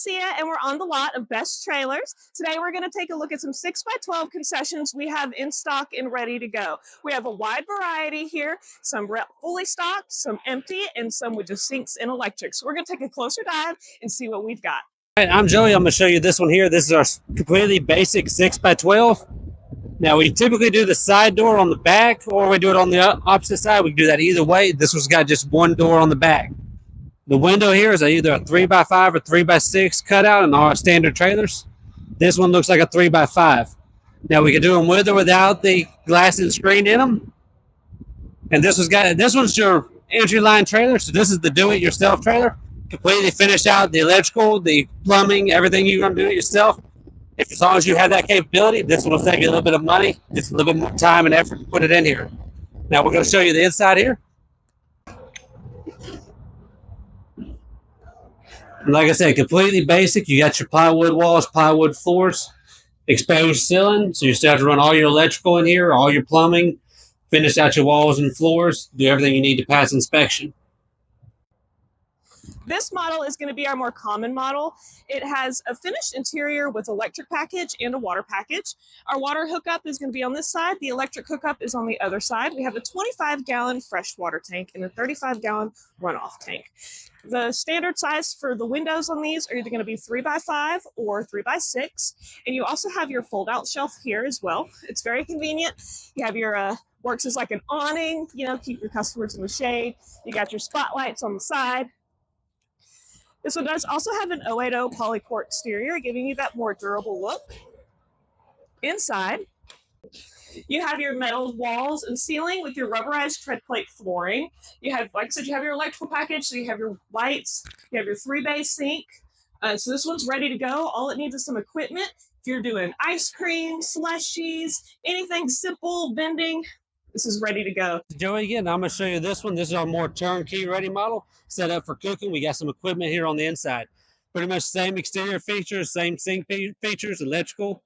Garcia, and we're on the lot of Best Trailers. Today we're going to take a look at some 6x12 concessions we have in stock and ready to go. We have a wide variety here, some fully stocked, some empty, and some with just sinks and electric. So we're going to take a closer dive and see what we've got. All right, I'm Joey. I'm going to show you this one here. This is our completely basic 6x12. Now, we typically do the side door on the back, or we do it on the opposite side. We can do that either way. This one's got just one door on the back. The window here is either a 3x5 or 3x6 cutout in our standard trailers. This one looks like a 3x5. Now, we can do them with or without the glass and screen in them. And this one's your entry line trailer. So this is the do-it-yourself trailer. Completely finished out the electrical, the plumbing, everything you're going to do it yourself. As long as you have that capability, this one will save you a little bit of money, just a little bit more time and effort to put it in here. Now we're going to show you the inside here. And like I said, completely basic. You got your plywood walls, plywood floors, exposed ceiling. So you still have to run all your electrical in here, all your plumbing, finish out your walls and floors, do everything you need to pass inspection. This model is going to be our more common model. It has a finished interior with electric package and a water package. Our water hookup is going to be on this side. The electric hookup is on the other side. We have a 25-gallon freshwater tank and a 35-gallon runoff tank. The standard size for the windows on these are either going to be 3x5 or 3x6. And you also have your fold-out shelf here as well. It's very convenient. You have your works as like an awning, keep your customers in the shade. You got your spotlights on the side. This one does also have an 080 polyport exterior, giving you that more durable look. Inside, you have your metal walls and ceiling with your rubberized tread plate flooring. You have, like I said, you have your electrical package, so you have your lights, you have your 3-bay sink. So this one's ready to go. All it needs is some equipment. If you're doing ice cream, slushies, anything simple, vending, this is ready to go. Joey, again, I'm going to show you this one. This is our more turnkey ready model, set up for cooking. We got some equipment here on the inside. Pretty much same exterior features, same sink features, electrical.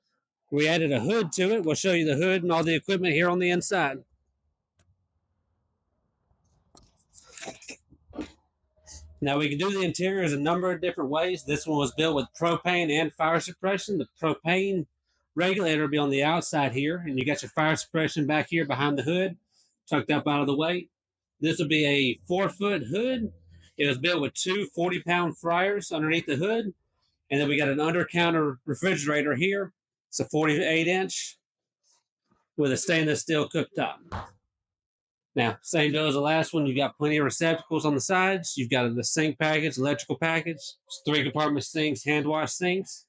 We added a hood to it. We'll show you the hood and all the equipment here on the inside. Now, we can do the interiors a number of different ways. This one was built with propane and fire suppression. The propane regulator will be on the outside here, and you got your fire suppression back here behind the hood, tucked up out of the way. This will be a 4-foot hood. It was built with two 40-pound fryers underneath the hood, and then we got an under-counter refrigerator here. It's a 48-inch with a stainless steel cooktop. Now, same deal as the last one. You've got plenty of receptacles on the sides. You've got the sink package, electrical package, 3-compartment sinks, hand wash sinks.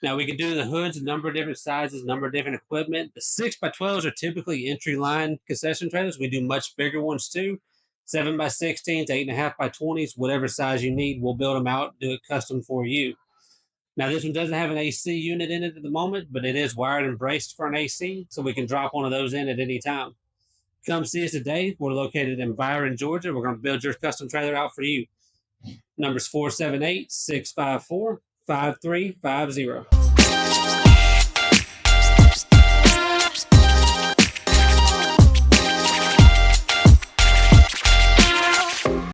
Now, we can do the hoods, a number of different sizes, a number of different equipment. The 6x12s are typically entry-line concession trailers. We do much bigger ones, too. 7x16s, 8.5x20s, whatever size you need, we'll build them out, do it custom for you. Now, this one doesn't have an AC unit in it at the moment, but it is wired and braced for an AC, so we can drop one of those in at any time. Come see us today. We're located in Byron, Georgia. We're going to build your custom trailer out for you. Numbers 478-654-5350.